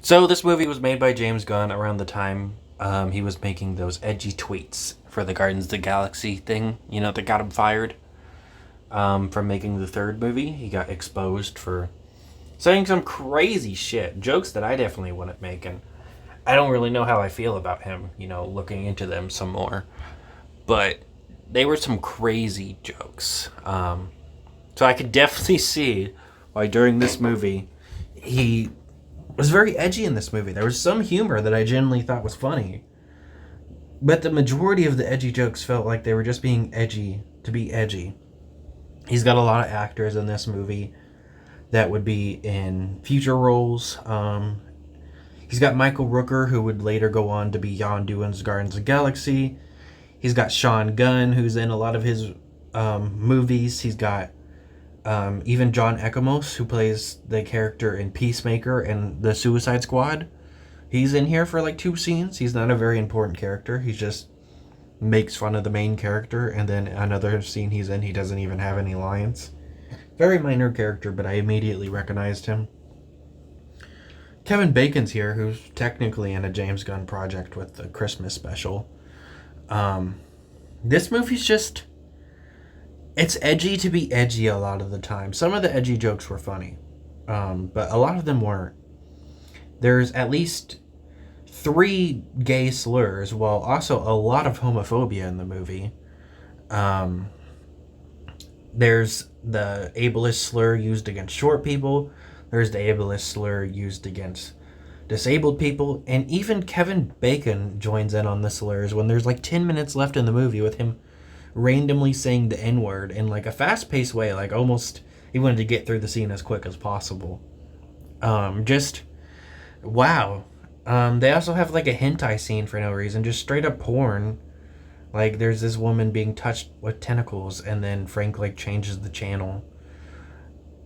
So this movie was made by James Gunn around the time he was making those edgy tweets for the Guardians of the Galaxy thing, that got him fired from making the third movie. He got exposed for saying some crazy shit, jokes that I definitely wouldn't make, and I don't really know how I feel about him, looking into them some more. But they were some crazy jokes. So I could definitely see why during this movie he was very edgy in this movie. There was some humor that I genuinely thought was funny. But the majority of the edgy jokes felt like they were just being edgy to be edgy. He's got a lot of actors in this movie that would be in future roles. He's got Michael Rooker, who would later go on to be Yondu's Guardians of the Galaxy. He's got Sean Gunn, who's in a lot of his movies. He's got even John Ekamos, who plays the character in Peacemaker and the Suicide Squad. He's in here for like 2 scenes. He's not a very important character. He just makes fun of the main character, and then another scene he's in, he doesn't even have any lines. Very minor character, but I immediately recognized him. Kevin Bacon's here, who's technically in a James Gunn project with the Christmas special. This movie's just... It's edgy to be edgy a lot of the time. Some of the edgy jokes were funny, but a lot of them weren't. There's at least 3 gay slurs, while also a lot of homophobia in the movie. There's the ableist slur used against short people. There's the ableist slur used against disabled people. And even Kevin Bacon joins in on the slurs when there's like 10 minutes left in the movie with him randomly saying the N-word in like a fast-paced way, like almost he wanted to get through the scene as quick as possible. Just wow. They also have like a hentai scene for no reason, just straight up porn. Like there's this woman being touched with tentacles, and then Frank like changes the channel.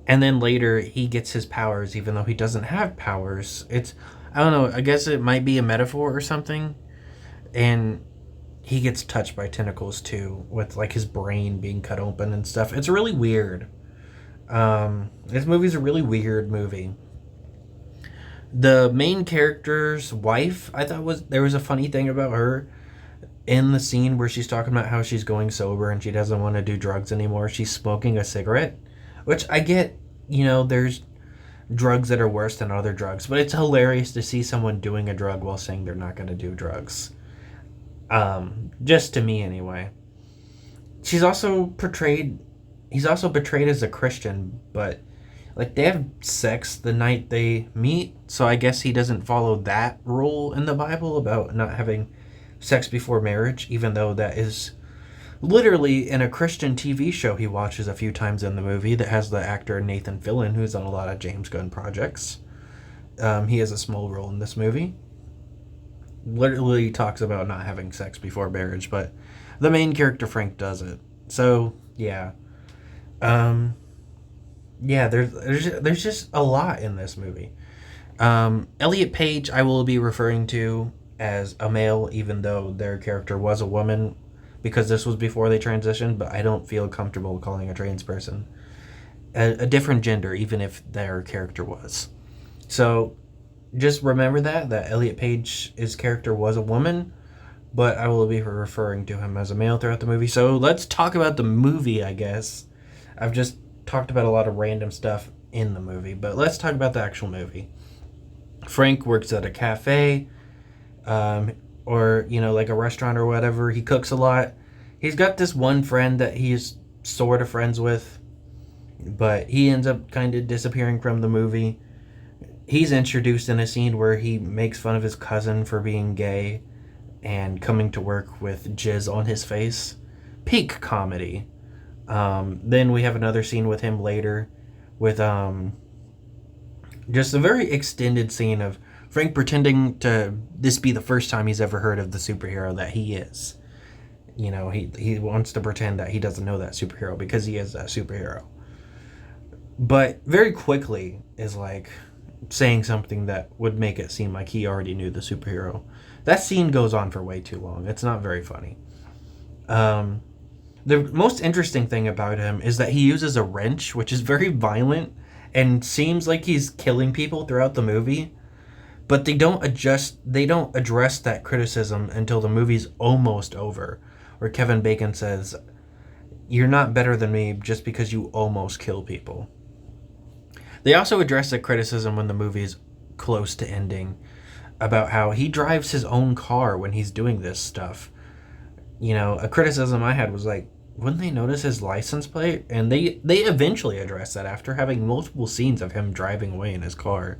And then later he gets his powers even though he doesn't have powers. It's, I don't know, I guess it might be a metaphor or something. And he gets touched by tentacles too, with like his brain being cut open and stuff. It's really weird. This movie's a really weird movie. The main character's wife, I thought there was a funny thing about her in the scene where she's talking about how she's going sober and she doesn't want to do drugs anymore. She's smoking a cigarette, which I get, there's drugs that are worse than other drugs, but it's hilarious to see someone doing a drug while saying they're not going to do drugs. Just to me anyway. He's also portrayed as a Christian, but like they have sex the night they meet, so I guess he doesn't follow that rule in the Bible about not having sex before marriage, even though that is literally in a Christian TV show he watches a few times in the movie that has the actor Nathan Fillion, who's on a lot of James Gunn projects. He has a small role in this movie. Literally talks about not having sex before marriage, but the main character Frank does it. So yeah, yeah. There's just a lot in this movie. Elliot Page, I will be referring to as a male, even though their character was a woman, because this was before they transitioned. But I don't feel comfortable calling a trans person a different gender, even if their character was. So just remember that Elliot Page's character was a woman, but I will be referring to him as a male throughout the movie. So let's talk about the movie, I guess. I've just talked about a lot of random stuff in the movie, but let's talk about the actual movie. Frank works at a cafe, or, like a restaurant or whatever. He cooks a lot. He's got this one friend that he's sort of friends with, but he ends up kind of disappearing from the movie. He's introduced in a scene where he makes fun of his cousin for being gay and coming to work with jizz on his face. Peak comedy. Then we have another scene with him later with just a very extended scene of Frank pretending to this be the first time he's ever heard of the superhero that he is. He wants to pretend that he doesn't know that superhero because he is that superhero. But very quickly is like saying something that would make it seem like he already knew the superhero. That scene goes on for way too long. It's not very funny. The most interesting thing about him is that he uses a wrench, which is very violent and seems like he's killing people throughout the movie. But they don't address that criticism until the movie's almost over, where Kevin Bacon says, "You're not better than me just because you almost kill people." They also address the criticism when the movie's close to ending about how he drives his own car when he's doing this stuff. A criticism I had was like, wouldn't they notice his license plate? And they eventually address that after having multiple scenes of him driving away in his car.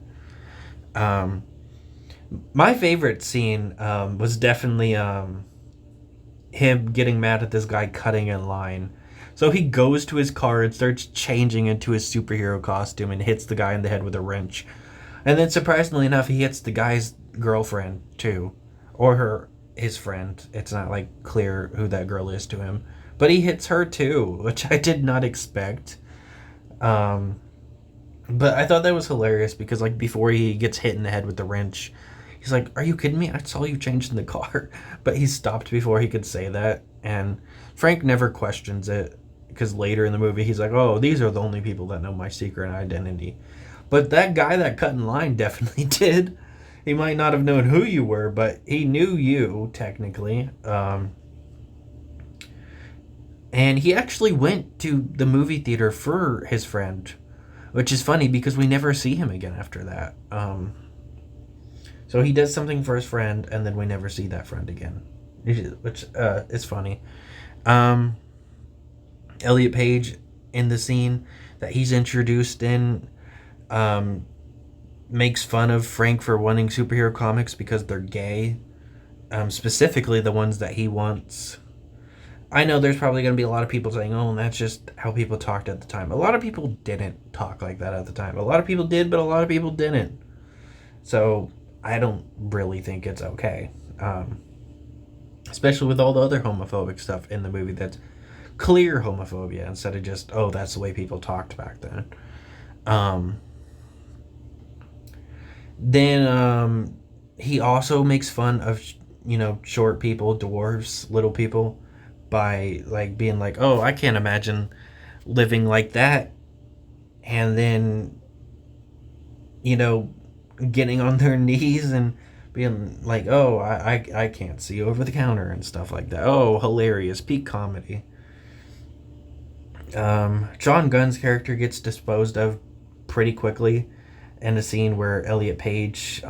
My favorite scene was definitely him getting mad at this guy cutting in line. So he goes to his car and starts changing into his superhero costume and hits the guy in the head with a wrench. And then surprisingly enough, he hits the guy's girlfriend too. Or his friend. It's not like clear who that girl is to him. But he hits her too, which I did not expect. But I thought that was hilarious because like before he gets hit in the head with the wrench, he's like, "Are you kidding me? I saw you change in the car." But he stopped before he could say that. And Frank never questions it because later in the movie he's like, "Oh, these are the only people that know my secret identity." But that guy that cut in line definitely did. He might not have known who you were, but he knew you, technically. And he actually went to the movie theater for his friend, which is funny because we never see him again after that. So he does something for his friend, and then we never see that friend again, which is funny. Elliot Page in the scene that he's introduced in makes fun of Frank for wanting superhero comics because they're gay, specifically the ones that he wants. I know there's probably going to be a lot of people saying, "Oh, that's just how people talked at the time." A lot of people didn't talk like that at the time. A lot of people did, but a lot of people didn't. So I don't really think it's okay. Especially with all the other homophobic stuff in the movie that's clear homophobia instead of just, "Oh, that's the way people talked back then." Then he also makes fun of, short people, dwarves, little people, by like being like, "Oh, I can't imagine living like that," and then getting on their knees and being like, "Oh, I can't see over the counter," and stuff like that. Oh, hilarious, peak comedy. John Gunn's character gets disposed of pretty quickly in a scene where Elliot Page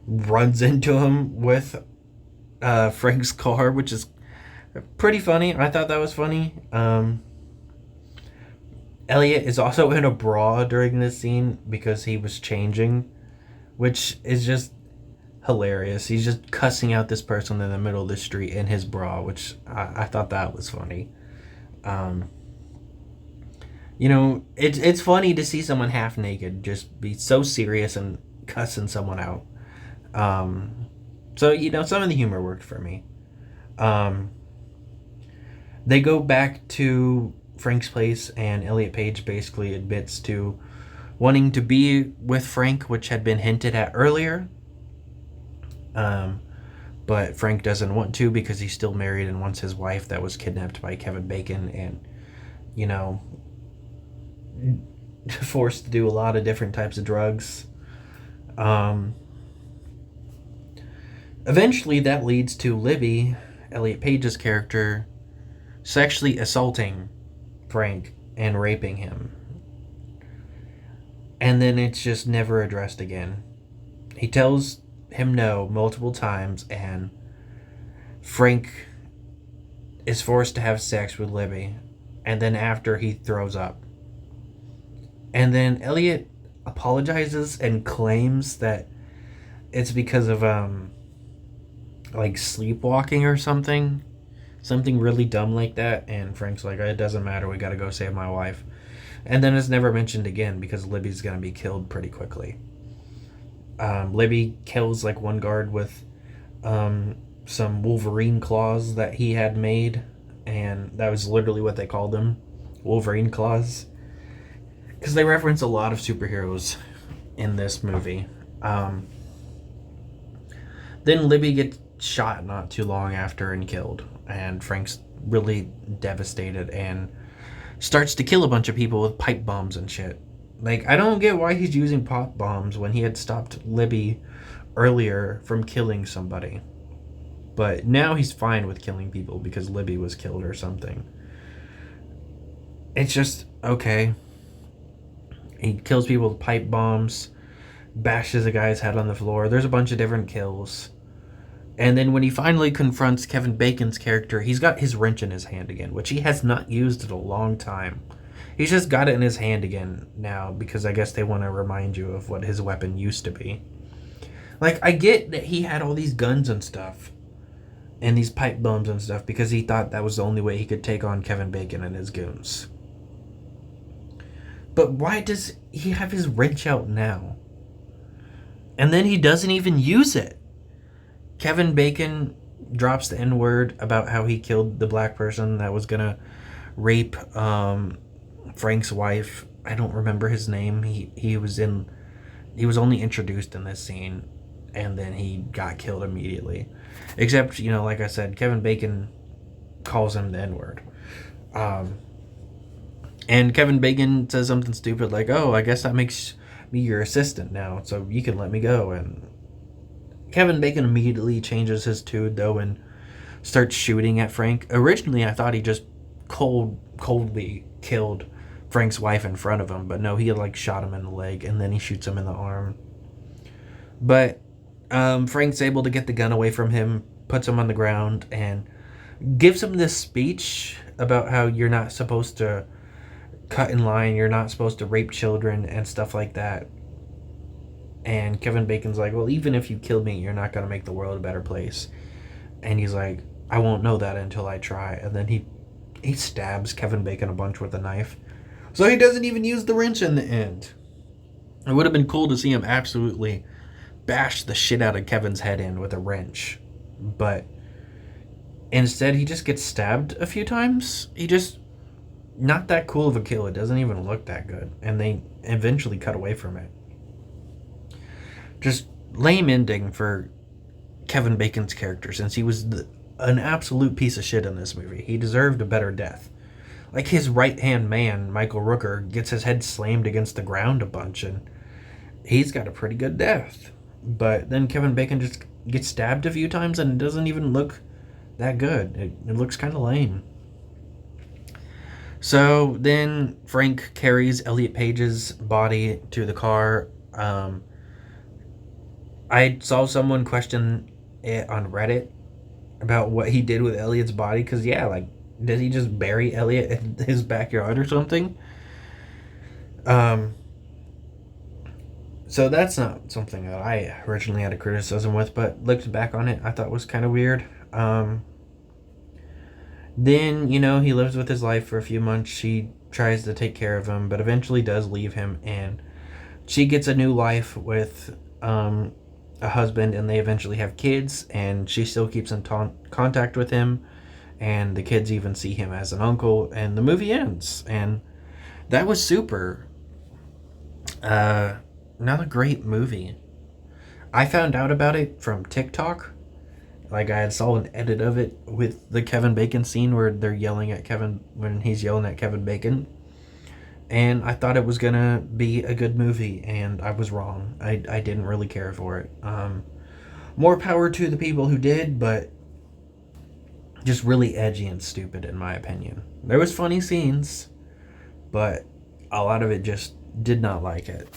runs into him with Frank's car, which is pretty funny. I thought that was funny. Elliot is also in a bra during this scene because he was changing, which is just hilarious. He's just cussing out this person in the middle of the street in his bra, which I thought that was funny. It's funny to see someone half naked just be so serious and cussing someone out. So some of the humor worked for me. They go back to Frank's place, and Elliot Page basically admits to wanting to be with Frank, which had been hinted at earlier. But Frank doesn't want to because he's still married and wants his wife that was kidnapped by Kevin Bacon and, forced to do a lot of different types of drugs. Eventually, that leads to Libby, Elliot Page's character, sexually assaulting Frank and raping him. And then it's just never addressed again. He tells him no multiple times, and Frank is forced to have sex with Libby, and then after he throws up. And then Elliot apologizes and claims that it's because of sleepwalking or something really dumb like that, and Frank's like, "It doesn't matter, we gotta go save my wife." And then it's never mentioned again because Libby's gonna be killed pretty quickly. Libby kills one guard with some Wolverine claws that he had made, and that was literally what they called them, Wolverine claws, because they reference a lot of superheroes in this movie. Then Libby gets shot not too long after and killed, and Frank's really devastated and starts to kill a bunch of people with pipe bombs and shit. Like, I don't get why he's using pop bombs when he had stopped Libby earlier from killing somebody. But now he's fine with killing people because Libby was killed or something. It's just, okay. He kills people with pipe bombs, bashes a guy's head on the floor. There's a bunch of different kills. And then when he finally confronts Kevin Bacon's character, he's got his wrench in his hand again, which he has not used in a long time. He's just got it in his hand again now because I guess they want to remind you of what his weapon used to be. Like, I get that he had all these guns and stuff and these pipe bombs and stuff because he thought that was the only way he could take on Kevin Bacon and his goons. But why does he have his wrench out now? And then he doesn't even use it. Kevin Bacon drops the N-word about how he killed the black person that was going to rape Frank's wife. I don't remember his name. He was only introduced in this scene, and then he got killed immediately. Except, like I said, Kevin Bacon calls him the N-word. And Kevin Bacon says something stupid like, "Oh, I guess that makes me your assistant now, so you can let me go." And Kevin Bacon immediately changes his tune, though, and starts shooting at Frank. Originally, I thought he just coldly killed Frank's wife in front of him, but no, he had shot him in the leg, and then he shoots him in the arm. But Frank's able to get the gun away from him, puts him on the ground, and gives him this speech about how you're not supposed to cut in line, you're not supposed to rape children and stuff like that. And Kevin Bacon's like, "Well, even if you kill me, you're not going to make the world a better place." And he's like, "I won't know that until I try." And then he stabs Kevin Bacon a bunch with a knife. So he doesn't even use the wrench in the end. It would have been cool to see him absolutely bash the shit out of Kevin's head in with a wrench. But instead, he just gets stabbed a few times. Not that cool of a kill. It doesn't even look that good. And they eventually cut away from it. Just lame ending for Kevin Bacon's character, since he was an absolute piece of shit in this movie. He deserved a better death. Like, his right-hand man, Michael Rooker, gets his head slammed against the ground a bunch, and he's got a pretty good death. But then Kevin Bacon just gets stabbed a few times, and it doesn't even look that good. It looks kind of lame. So then Frank carries Elliot Page's body to the car. I saw someone question it on Reddit about what he did with Elliot's body. Because, did he just bury Elliot in his backyard or something? So that's not something that I originally had a criticism with, but looked back on it, I thought was kind of weird. Then, he lives with his wife for a few months. She tries to take care of him, but eventually does leave him, and she gets a new life with a husband, and they eventually have kids, and she still keeps in contact with him, and the kids even see him as an uncle, and the movie ends, and that was super. Not a great movie. I found out about it from TikTok. I saw an edit of it with the Kevin Bacon scene where they're yelling at Kevin when he's yelling at Kevin Bacon. And I thought it was going to be a good movie, and I was wrong. I didn't really care for it. More power to the people who did, but just really edgy and stupid in my opinion. There was funny scenes, but a lot of it just did not like it.